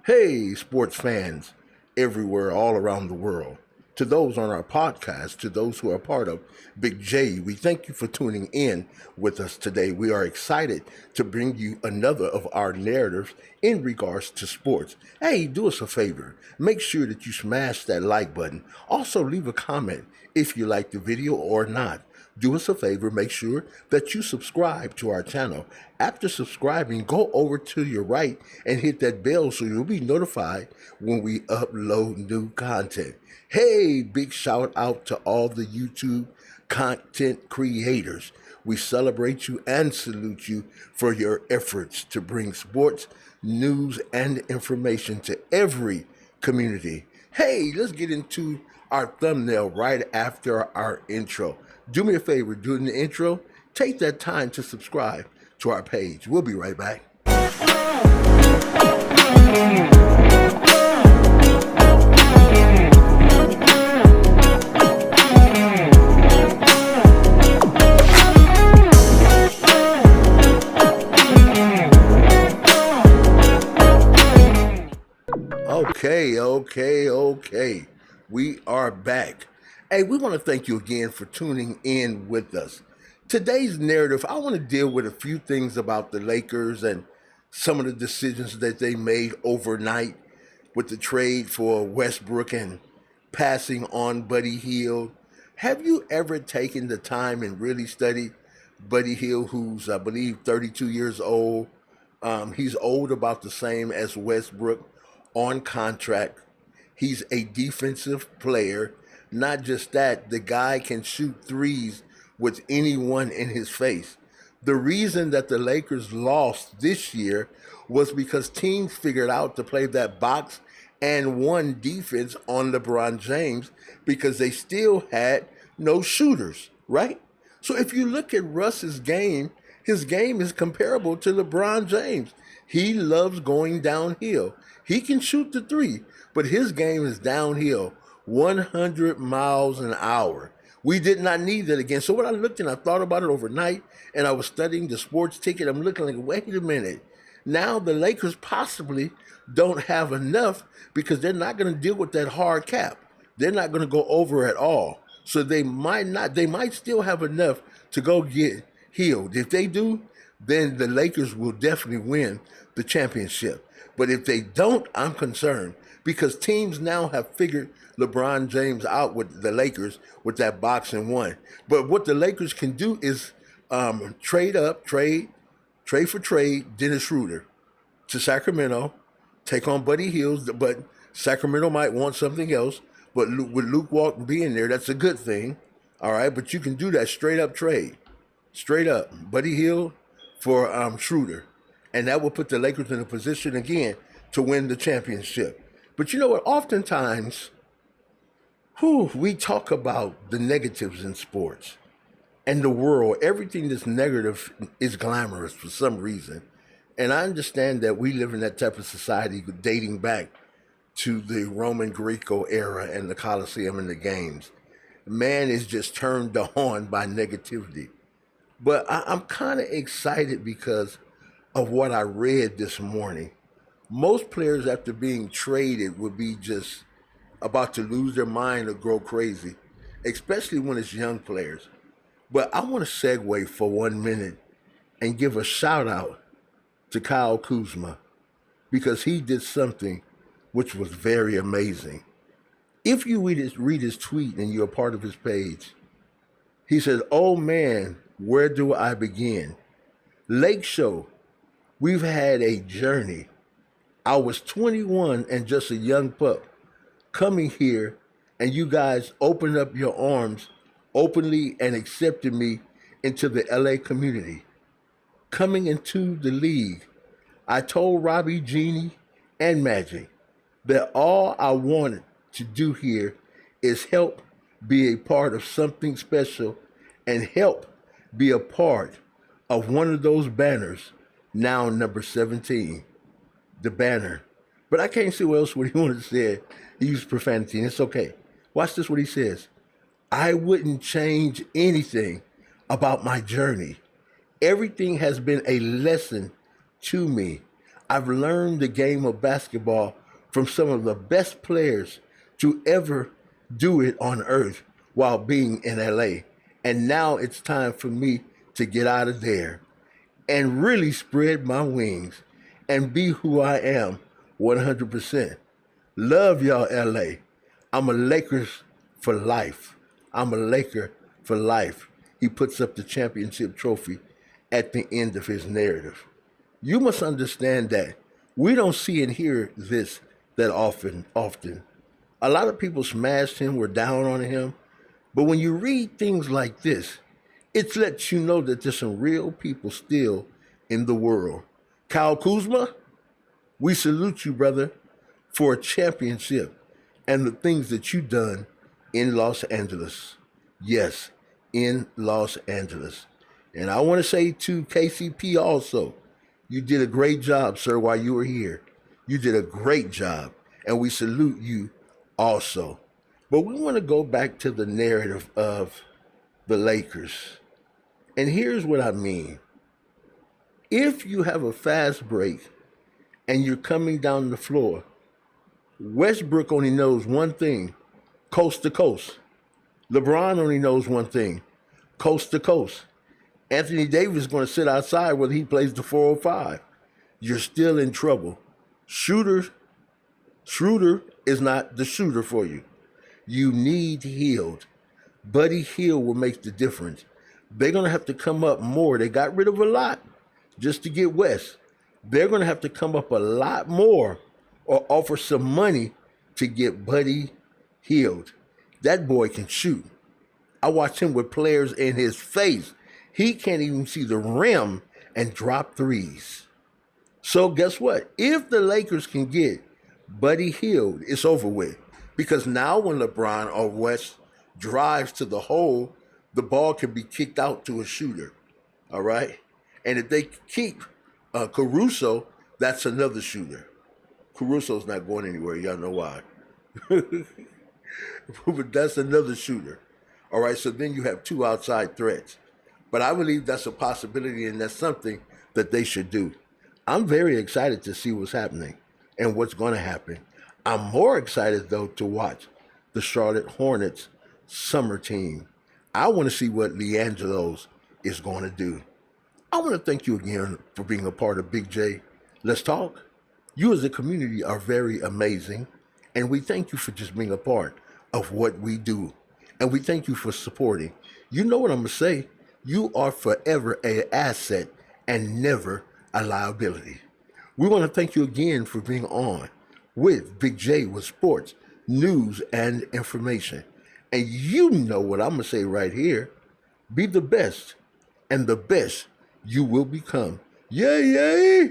Hey, sports fans everywhere, all around the world. To those on our podcast, to those who are part of Big J, we thank you for tuning in with us today. We are excited to bring you another of our narratives in regards to sports. Hey, do us a favor. Make sure that you smash that like button. Also, leave a comment if you like the video or not. Do us a favor, make sure that you subscribe to our channel. After subscribing, go over to your right and hit that bell so you'll be notified when we upload new content. Hey, big shout out to all the YouTube content creators. We celebrate you and salute you for your efforts to bring sports, news, and information to every community. Hey, let's get into our thumbnail right after our intro. Do me a favor, during the intro, take that time to subscribe to our page. We'll be right back. Okay. We are back. Hey, we want to thank you again for tuning in with us. Today's narrative, I want to deal with a few things about the Lakers and some of the decisions that they made overnight with the trade for Westbrook and passing on Buddy Hield. Have you ever taken the time and really studied Buddy Hield, who's, I believe, 32 years old? He's old about the same as Westbrook on contract. He's a defensive player. Not just that, the guy can shoot threes with anyone in his face. The reason that the Lakers lost this year was because teams figured out to play that box and one defense on LeBron James because they still had no shooters, right? So if you look at Russ's game, his game is comparable to LeBron James. He loves going downhill. He can shoot the three, but his game is downhill, 100 miles an hour. We did not need that again. So when I looked and I thought about it overnight and I was studying the sports ticket, I'm looking like, wait a minute. Now the Lakers possibly don't have enough because they're not going to deal with that hard cap. They're not going to go over at all. So they might still have enough to go get Hield. If they do, then the Lakers will definitely win the championship. But if they don't, I'm concerned because teams now have figured LeBron James out with the Lakers with that box and one. But what the Lakers can do is trade for trade Dennis Schroeder to Sacramento, take on Buddy Hield, but Sacramento might want something else. But with Luke Walton being there, that's a good thing. All right, but you can do that straight up trade. Straight up. Buddy Hield for Schroeder. And that will put the Lakers in a position again to win the championship. But you know what? Oftentimes, we talk about the negatives in sports and the world. Everything that's negative is glamorous for some reason. And I understand that we live in that type of society dating back to the Roman Greco era and the Colosseum and the games. Man is just turned on by negativity. But I'm kind of excited because of what I read this morning. Most players, after being traded, would be just about to lose their mind or go crazy, especially when it's young players. But I want to segue for 1 minute and give a shout out to Kyle Kuzma because he did something which was very amazing. If you read his tweet and you're a part of his page, he said, "Oh man, where do I begin? Lake Show, we've had a journey. I was 21 and just a young pup coming here, and you guys opened up your arms openly and accepted me into the LA community. Coming into the league, I told Robbie, Jeannie, and Magic that all I wanted to do here is help be a part of something special and help be a part of one of those banners, now number 17, the banner." But I can't see what else what he wanted to say. He used profanity, and it's okay. Watch this, what he says. "I wouldn't change anything about my journey. Everything has been a lesson to me. I've learned the game of basketball from some of the best players to ever do it on earth while being in LA. And now it's time for me to get out of there and really spread my wings and be who I am 100%. Love y'all, LA. I'm a Lakers for life. I'm a Laker for life. He puts up the championship trophy at the end of his narrative. You must understand that we don't see and hear this that often. A lot of people smashed him, were down on him, but when you read things like this, it lets you know that there's some real people still in the world. Kyle Kuzma, we salute you, brother, for a championship and the things that you've done in Los Angeles. Yes, in Los Angeles. And I want to say to KCP also, you did a great job, sir, while you were here. You did a great job, and we salute you also. But we want to go back to the narrative of the Lakers. And here's what I mean. If you have a fast break and you're coming down the floor, Westbrook only knows one thing, coast to coast. LeBron only knows one thing, coast to coast. Anthony Davis is going to sit outside whether he plays the 405. You're still in trouble. Schroeder is not the shooter for you. You need Hield. Buddy Hield will make the difference. They're going to have to come up more. They got rid of a lot just to get West. They're going to have to come up a lot more or offer some money to get Buddy Hield. That boy can shoot. I watched him with players in his face. He can't even see the rim and drop threes. So guess what? If the Lakers can get Buddy Hield, it's over with. Because now when LeBron or West drives to the hole, the ball can be kicked out to a shooter. All right? And if they keep Caruso, that's another shooter. Caruso's not going anywhere. Y'all know why. But that's another shooter. All right, so then you have two outside threats. But I believe that's a possibility, and that's something that they should do. I'm very excited to see what's happening and what's going to happen. I'm more excited, though, to watch the Charlotte Hornets summer team. I want to see what LiAngelo's is going to do. I want to thank you again for being a part of Big J. Let's talk. You as a community are very amazing, and we thank you for just being a part of what we do. And we thank you for supporting. You know what I'm going to say. You are forever an asset and never a liability. We want to thank you again for being on with Big J with sports, news, and information. And you know what I'm going to say right here. Be the best, and the best you will become. Yay, yay!